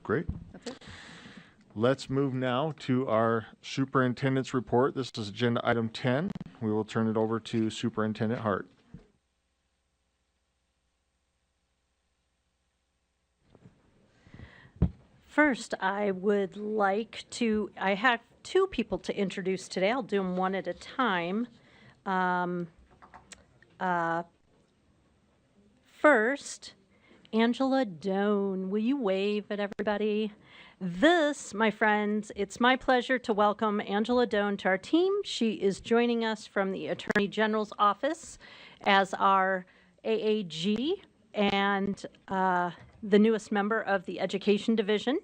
Great. That's it. Let's move now to our superintendent's report. This is agenda item 10. We will turn it over to Superintendent Hart. First, I have two people to introduce today. I'll do them one at a time. First, Angela Doan. Will you wave at everybody? This, my friends, it's my pleasure to welcome Angela Doan to our team. She is joining us from the Attorney General's office as our AAG and the newest member of the Education Division.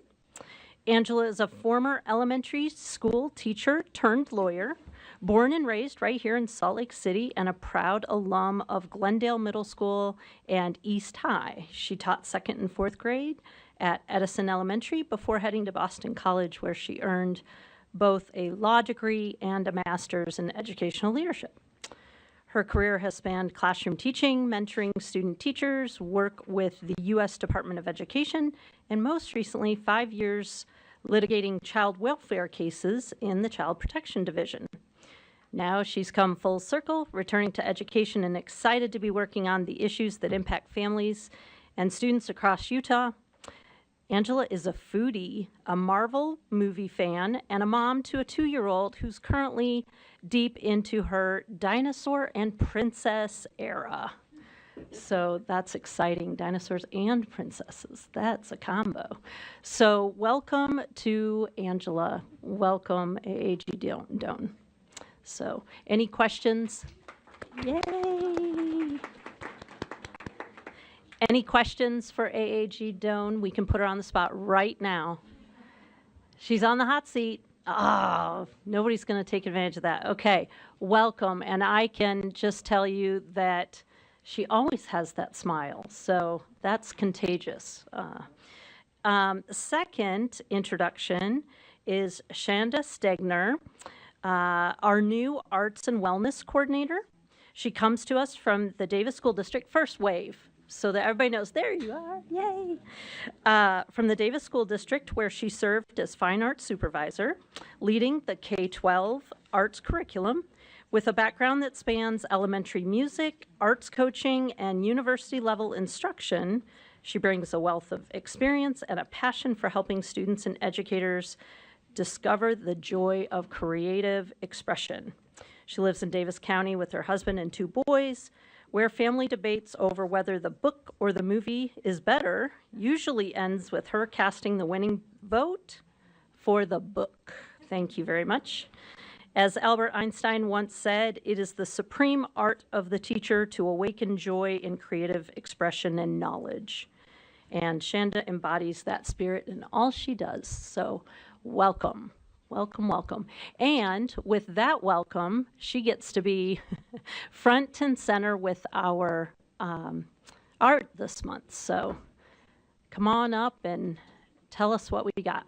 Angela is a former elementary school teacher turned lawyer, born and raised right here in Salt Lake City, and a proud alum of Glendale Middle School and East High. She taught second and fourth grade at Edison Elementary before heading to Boston College, where she earned both a law degree and a master's in educational leadership. Her career has spanned classroom teaching, mentoring student teachers, work with the U.S. Department of Education, and most recently, 5 years litigating child welfare cases in the Child Protection Division. Now she's come full circle, returning to education and excited to be working on the issues that impact families and students across Utah. Angela is a foodie, a Marvel movie fan, and a mom to a 2-year-old who's currently deep into her dinosaur and princess era. So that's exciting, dinosaurs and princesses. That's a combo. So welcome to Angela. Welcome, AAG Doan. So any questions? Yay! Any questions for AAG Doan? We can put her on the spot right now. She's on the hot seat. Oh, nobody's going to take advantage of that. Okay, welcome. And I can just tell you that she always has that smile, so that's contagious. Second introduction is Shanda Stegner, our new Arts and Wellness Coordinator. She comes to us from the Davis School District, first wave, so that everybody knows, there you are, yay. From the Davis School District, where she served as Fine Arts Supervisor, leading the K-12 arts curriculum, with a background that spans elementary music, arts coaching, and university-level instruction. She brings a wealth of experience and a passion for helping students and educators discover the joy of creative expression. She lives in Davis County with her husband and 2 boys, where family debates over whether the book or the movie is better usually ends with her casting the winning vote for the book. Thank you very much. As Albert Einstein once said, it is the supreme art of the teacher to awaken joy in creative expression and knowledge. And Shanda embodies that spirit in all she does. So welcome, welcome, welcome. And with that welcome, she gets to be front and center with our art this month. So come on up and tell us what we got.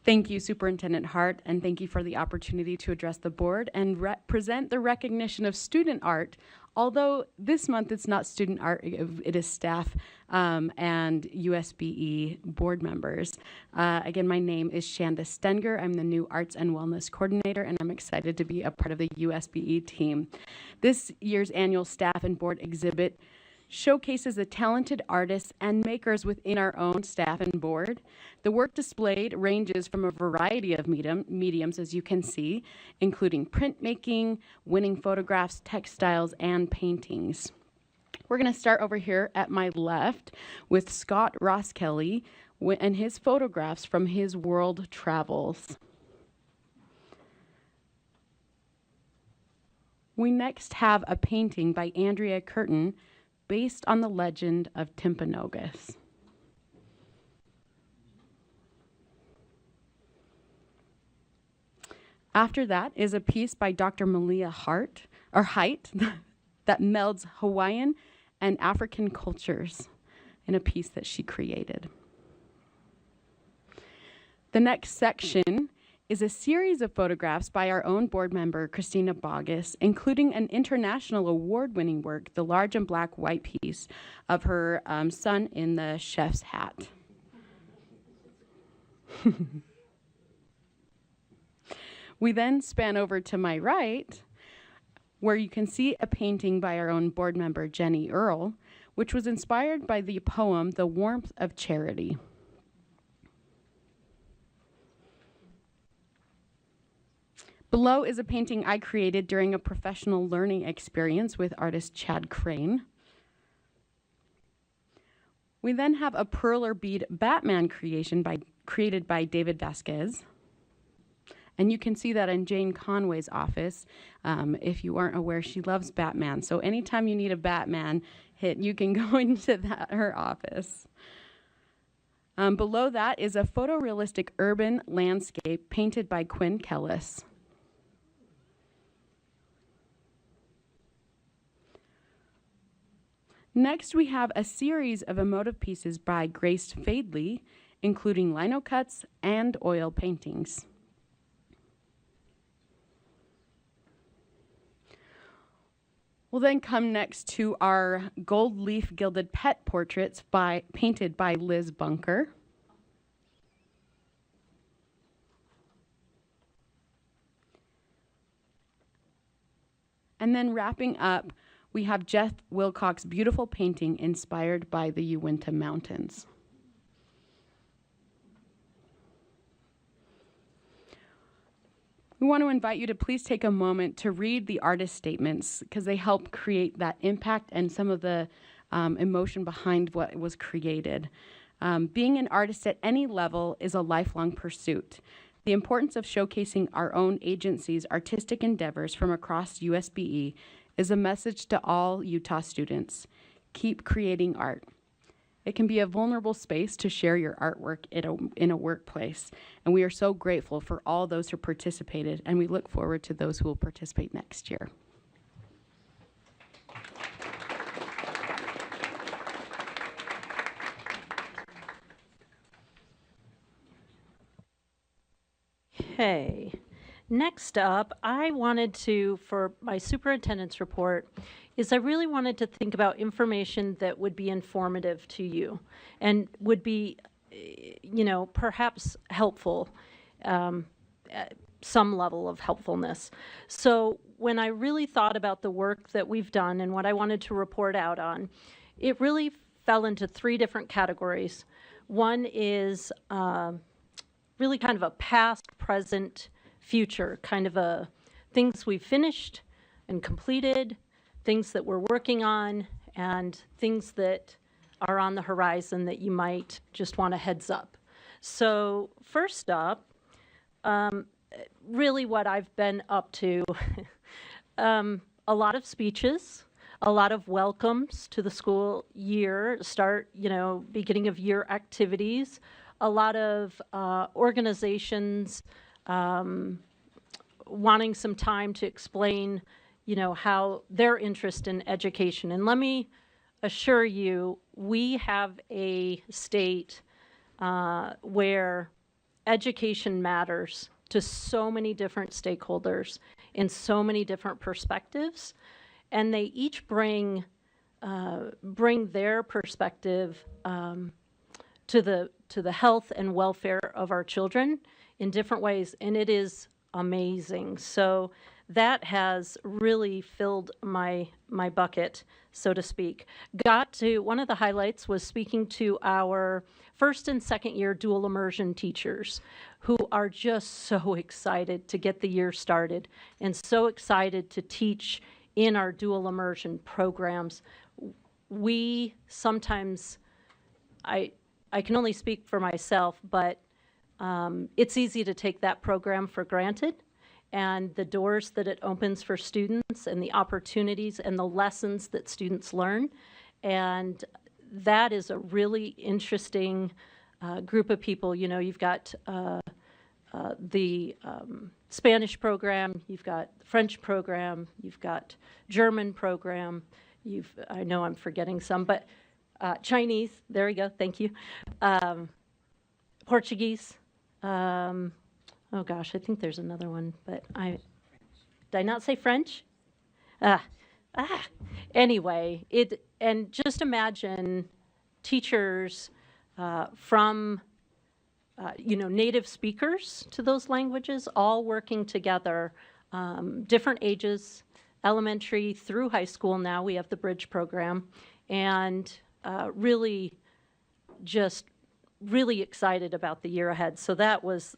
Thank you, Superintendent Hart, and thank you for the opportunity to address the board and present the recognition of student art. Although this month it's not student art, it is staff and USBE board members. Again, my name is Shanda Stenger. I'm the new Arts and Wellness Coordinator, and I'm excited to be a part of the USBE team. This year's annual staff and board exhibit showcases the talented artists and makers within our own staff and board. The work displayed ranges from a variety of mediums, as you can see, including printmaking, winning photographs, textiles, and paintings. We're going to start over here at my left with Scott Ross Kelly and his photographs from his world travels. We next have a painting by Andrea Curtin based on the legend of Timpanogos. After that is a piece by Dr. Malia Haidt that melds Hawaiian and African cultures in a piece that she created. The next section is a series of photographs by our own board member, Christina Bogus, including an international award-winning work, the large and black white piece of her son in the chef's hat. We then span over to my right, where you can see a painting by our own board member, Jenny Earle, which was inspired by the poem, The Warmth of Charity. Below is a painting I created during a professional learning experience with artist Chad Crane. We then have a perler bead Batman creation created by David Vasquez. And you can see that in Jane Conway's office. If you aren't aware, she loves Batman. So anytime you need a Batman hit, you can go into her office. Below that is a photorealistic urban landscape painted by Quinn Kellis. Next, we have a series of emotive pieces by Grace Fadley, including lino cuts and oil paintings. We'll then come next to our gold leaf gilded pet portraits painted by Liz Bunker. And then wrapping up, we have Jeff Wilcox's beautiful painting inspired by the Uinta Mountains. We want to invite you to please take a moment to read the artist statements because they help create that impact and some of the emotion behind what was created. Being an artist at any level is a lifelong pursuit. The importance of showcasing our own agency's artistic endeavors from across USBE is a message to all Utah students. Keep creating art. It can be a vulnerable space to share your artwork in a workplace, and we are so grateful for all those who participated, and we look forward to those who will participate next year. Okay. Next up, I wanted to, for my superintendent's report, I really wanted to think about information that would be informative to you and would be, perhaps helpful, at some level of helpfulness. So when I really thought about the work that we've done and what I wanted to report out on, it really fell into three different categories. One is really kind of a past, present, future, kind of a things we've finished and completed, things that we're working on, and things that are on the horizon that you might just want a heads up. So first up, really what I've been up to, a lot of speeches, a lot of welcomes to the school year, beginning of year activities, a lot of organizations wanting some time to explain, how their interest in education. And let me assure you, we have a state where education matters to so many different stakeholders in so many different perspectives, and they each bring their perspective to the health and welfare of our children in different ways, and it is amazing. So that has really filled my bucket, so to speak. One of the highlights was speaking to our first and second year dual immersion teachers who are just so excited to get the year started and so excited to teach in our dual immersion programs. We sometimes, I can only speak for myself, but it's easy to take that program for granted, and the doors that it opens for students and the opportunities and the lessons that students learn. And that is a really interesting group of people. You've got the Spanish program, you've got the French program, you've got German program, I know I'm forgetting some, but Chinese, there we go, thank you. Portuguese, oh gosh, I think there's another one, but did I not say French? Ah, ah. Anyway, and just imagine teachers from native speakers to those languages, all working together, different ages, elementary through high school. Now we have the bridge program, and really just really excited about the year ahead. So that was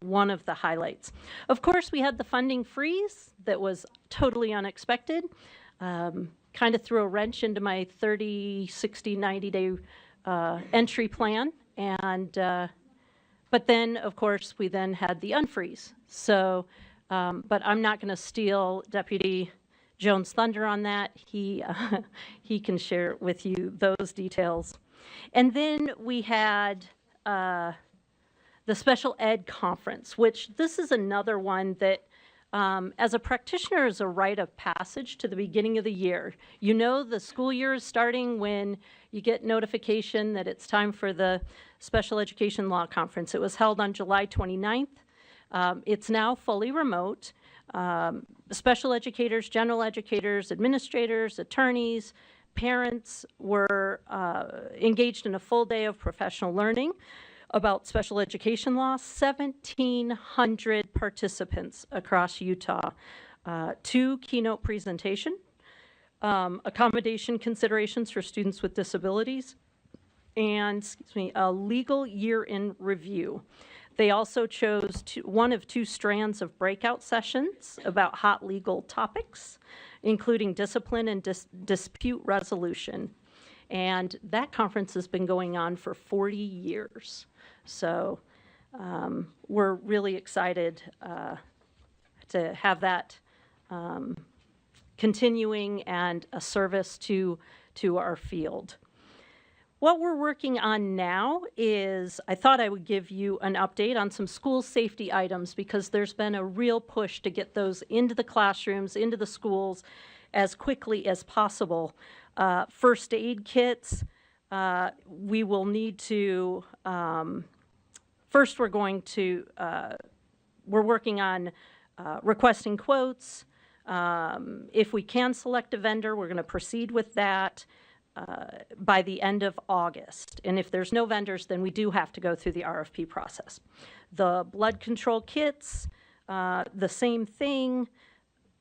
one of the highlights. Of course, we had the funding freeze that was totally unexpected. Kind of threw a wrench into my 30, 60, 90-day entry plan. And but then, of course, we then had the unfreeze. So, but I'm not going to steal Deputy Jones' thunder on that. He can share with you those details. And then we had the special ed conference, which this is another one that, as a practitioner, is a rite of passage to the beginning of the year. You know, the school year is starting when you get notification that it's time for the special education law conference. It was held on July 29th. It's now fully remote. Special educators, general educators, administrators, attorneys, parents were engaged in a full day of professional learning about special education law. 1,700 participants across Utah. 2 keynote presentation, accommodation considerations for students with disabilities, and a legal year in review. They also chose one of 2 strands of breakout sessions about hot legal topics, including discipline and dispute resolution. And that conference has been going on for 40 years. So we're really excited to have that continuing and a service to our field. What we're working on now is, I thought I would give you an update on some school safety items because there's been a real push to get those into the classrooms, into the schools as quickly as possible. First aid kits, we will need to, first we're working on requesting quotes. If we can select a vendor, we're going to proceed with that by the end of August. And if there's no vendors, then we do have to go through the RFP process. The blood control kits, the same thing.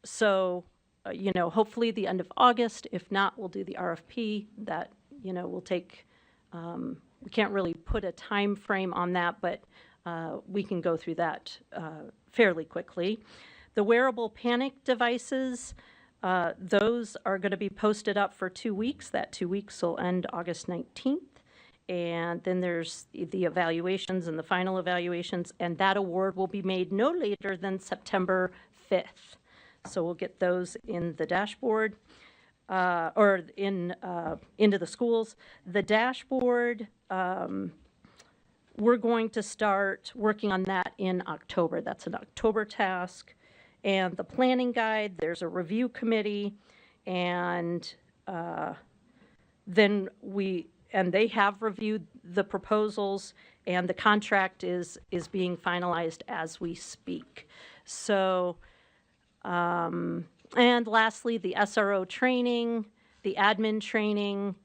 So, hopefully the end of August. If not, we'll do the RFP. That, will take, we can't really put a time frame on that, but we can go through that fairly quickly. The wearable panic devices, those are going to be posted up for 2 weeks. That 2 weeks will end August 19th. And then there's the evaluations and the final evaluations, and that award will be made no later than September 5th. So we'll get those in the dashboard or into the schools. The dashboard, we're going to start working on that in October. That's an October task. And the planning guide, there's a review committee, and then they have reviewed the proposals, and the contract is being finalized as we speak. So, and lastly, the SRO training, the admin training,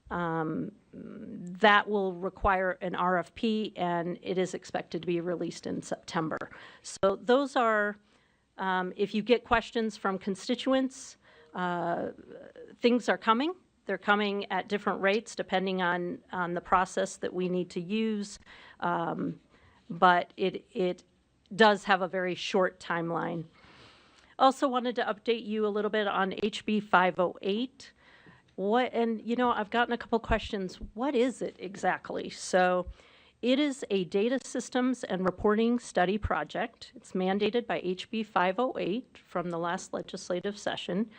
that will require an RFP, and it is expected to be released in September. So those are, if you get questions from constituents, things are coming. They're coming at different rates depending on the process that we need to use, but it does have a very short timeline. Also wanted to update you a little bit on HB 508. I've gotten a couple questions. What is it exactly? So it is a data systems and reporting study project. It's mandated by HB 508 from the last legislative session,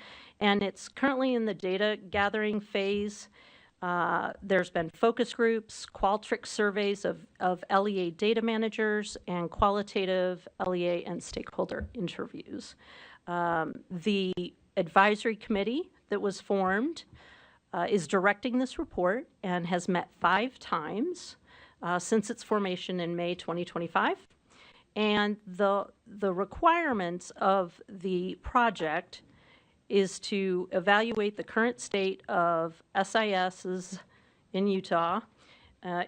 and it's currently in the data gathering phase. There's been focus groups, Qualtrics surveys of LEA data managers, and qualitative LEA and stakeholder interviews. The advisory committee that was formed is directing this report and has met 5 times since its formation in May 2025. And the requirements of the project is to evaluate the current state of SISs in Utah,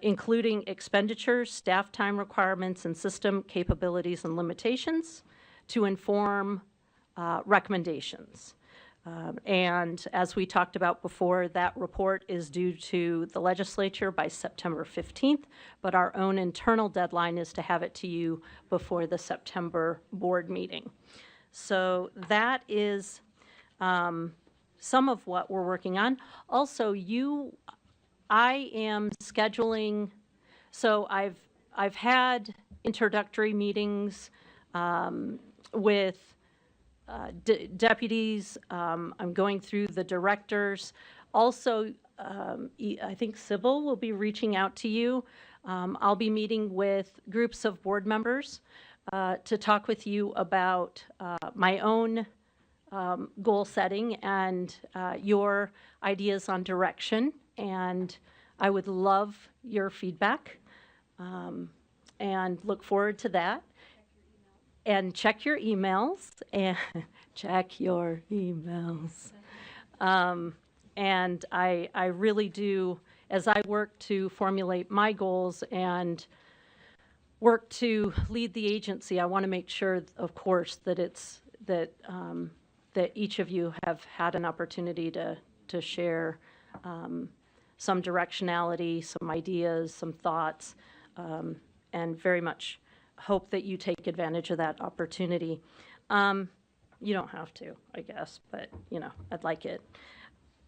including expenditures, staff time requirements, and system capabilities and limitations to inform recommendations. And as we talked about before, that report is due to the legislature by September 15th, but our own internal deadline is to have it to you before the September board meeting. So that is some of what we're working on. Also, I am scheduling, so I've had introductory meetings with deputies. I'm going through the directors. Also, I think Sybil will be reaching out to you. I'll be meeting with groups of board members to talk with you about my own goal setting and your ideas on direction. And I would love your feedback and look forward to that. And check your emails and check your emails. And I really do, as I work to formulate my goals and work to lead the agency, I want to make sure, of course, that that each of you have had an opportunity to share some directionality, some ideas, some thoughts, and very much hope that you take advantage of that opportunity. You don't have to, I guess, but, I'd like it.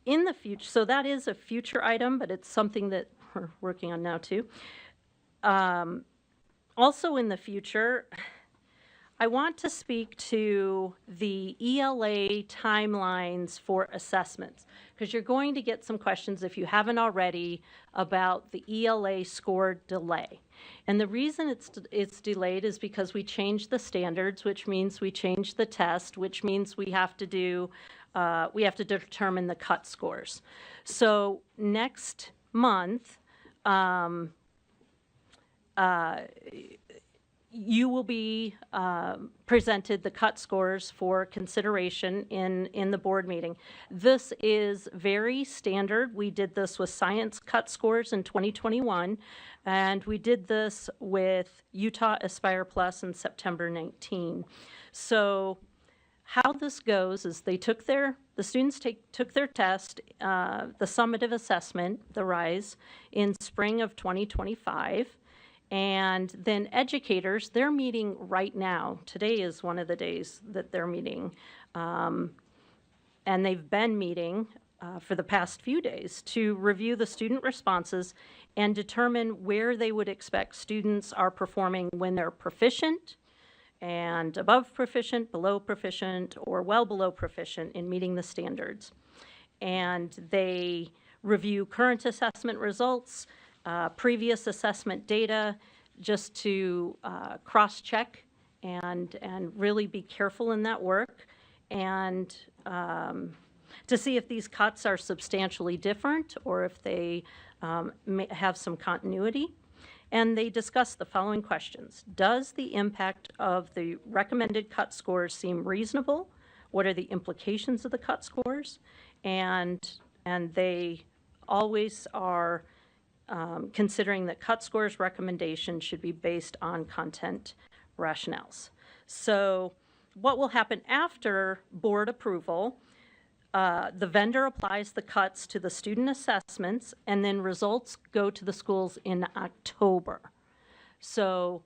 In the future, so that is a future item, but it's something that we're working on now, too. Also in the future, I want to speak to the ELA timelines for assessments, because you're going to get some questions, if you haven't already, about the ELA score delay. And the reason it's delayed is because we changed the standards, which means we changed the test, which means we have to determine the cut scores. So next month, you will be presented the cut scores for consideration in the board meeting. This is very standard. We did this with science cut scores in 2021, and we did this with Utah Aspire Plus in September 19. So how this goes is the students took their test, the summative assessment, the RISE, in spring of 2025. And then educators, they're meeting right now. Today is one of the days that they're meeting. And they've been meeting for the past few days to review the student responses and determine where they would expect students are performing when they're proficient and above proficient, below proficient, or well below proficient in meeting the standards. And they review current assessment results, previous assessment data, just to cross-check and really be careful in that work, and to see if these cuts are substantially different or if they may have some continuity. And they discuss the following questions. Does the impact of the recommended cut scores seem reasonable? What are the implications of the cut scores? And they always are considering that cut scores recommendation should be based on content rationales. So what will happen after board approval? The vendor applies the cuts to the student assessments, and then results go to the schools in October. So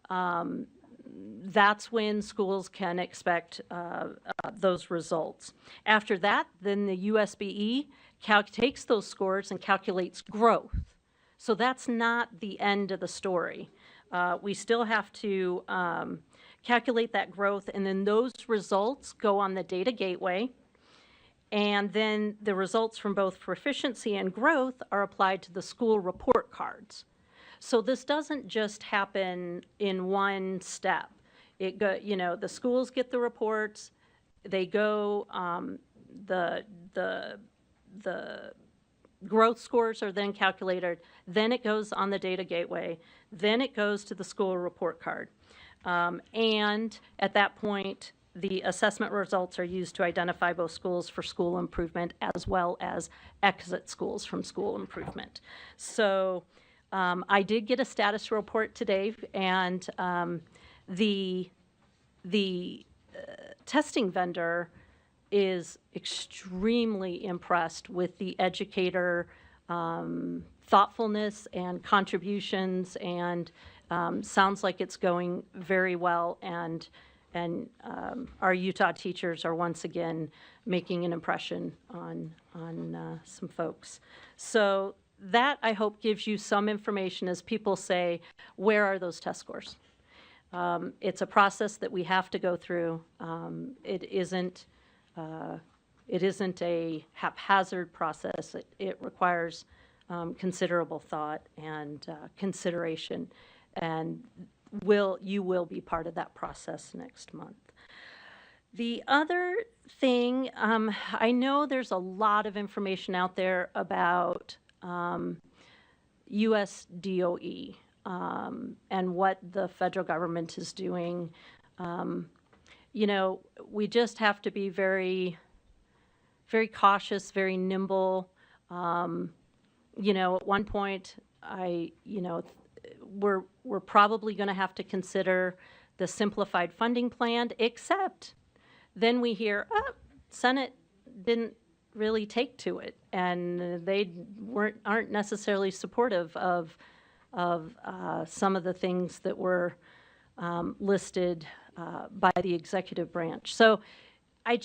that's when schools can expect those results. After that, then the USBE takes those scores and calculates growth. So that's not the end of the story. We still have to calculate that growth, and then those results go on the data gateway. And then the results from both proficiency and growth are applied to the school report cards. So this doesn't just happen in one step. The schools get the reports, they go, the growth scores are then calculated, then it goes on the data gateway, then it goes to the school report card. And at that point, the assessment results are used to identify both schools for school improvement as well as exit schools from school improvement. So I did get a status report today, and the testing vendor is extremely impressed with the educator thoughtfulness and contributions, and sounds like it's going very well. And our Utah teachers are once again making an impression on some folks. So that, I hope, gives you some information as people say, where are those test scores? It's a process that we have to go through. It isn't a haphazard process. It requires considerable thought and consideration, and you will be part of that process next month. The other thing, I know there's a lot of information out there about US DOE and what the federal government is doing. You know, we just have to be very, very cautious, very nimble. You know, at one point, we're probably going to have to consider the simplified funding plan, except then we hear, Senate didn't really take to it, and they aren't necessarily supportive of some of the things that were listed by the executive branch. So I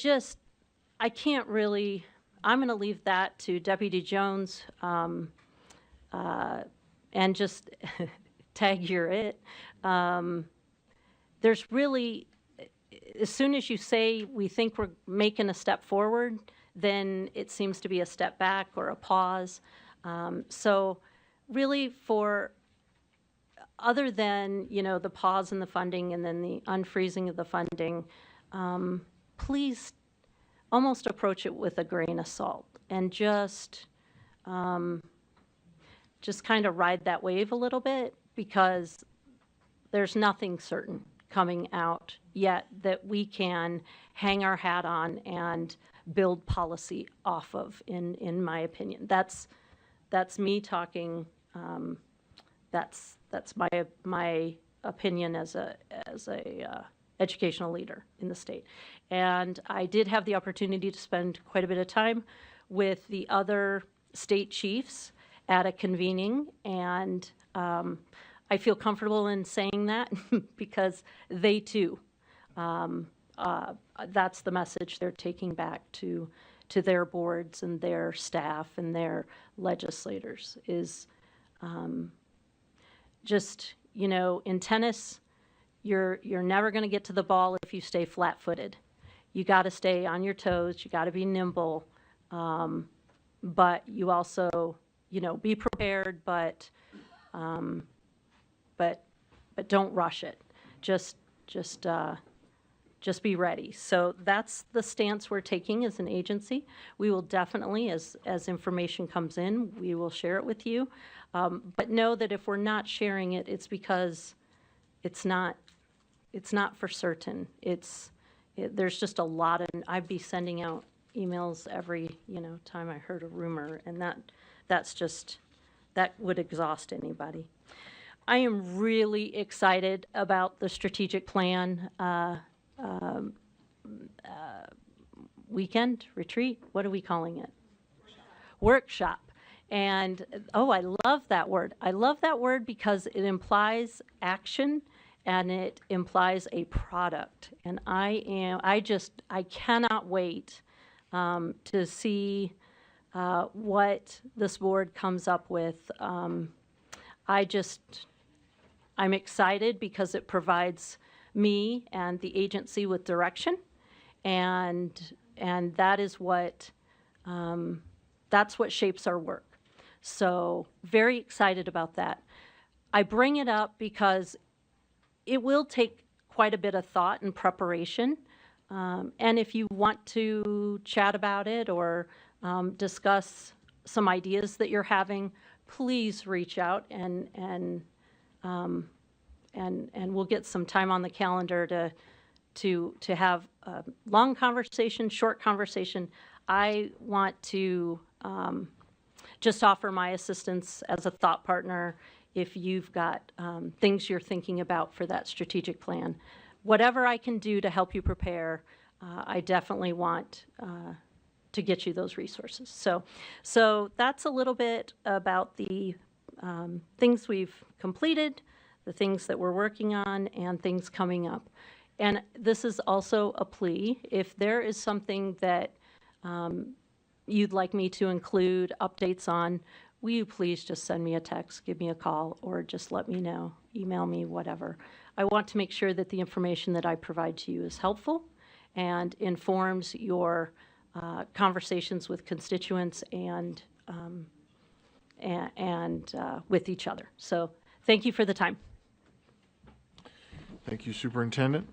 can't really, I'm going to leave that to Deputy Jones and just tag you're it. There's really, as soon as you say we think we're making a step forward, then it seems to be a step back or a pause. So really, for other than, you know, the pause in the funding and then the unfreezing of the funding, please almost approach it with a grain of salt and just kind of ride that wave a little bit, because there's nothing certain coming out yet that we can hang our hat on and build policy off of, in my opinion. That's me talking. That's my opinion as a educational leader in the state. And I did have the opportunity to spend quite a bit of time with the other state chiefs at a convening, and I feel comfortable in saying that because they too, that's the message they're taking back to their boards and their staff and their legislators is just, you know, in tennis, you're never going to get to the ball if you stay flat-footed. You got to stay on your toes. You got to be nimble, but you also, you know, be prepared, but don't rush it. Just be ready. So that's the stance we're taking as an agency. We will definitely, as information comes in, we will share it with you. But know that if we're not sharing it, it's because it's not for certain. There's just a lot of, I'd be sending out emails every, you know, time I heard a rumor, and that would exhaust anybody. I am really excited about the strategic plan weekend, retreat, what are we calling it? Workshop. And, oh, I love that word. I love that word because it implies action and it implies a product. And I cannot wait to see what this board comes up with. I'm excited because it provides me and the agency with direction, and that is that's what shapes our work. So very excited about that. I bring it up because it will take quite a bit of thought and preparation. And if you want to chat about it or discuss some ideas that you're having, please reach out and and we'll get some time on the calendar to have a long conversation, short conversation. I want to just offer my assistance as a thought partner if you've got things you're thinking about for that strategic plan. Whatever I can do to help you prepare, I definitely want to get you those resources. So that's a little bit about the things we've completed, the things that we're working on, and things coming up. And this is also a plea. If there is something that you'd like me to include updates on, will you please just send me a text, give me a call, or just let me know, email me, whatever. I want to make sure that the information that I provide to you is helpful and informs your conversations with constituents and with each other. So thank you for the time. Thank you, Superintendent.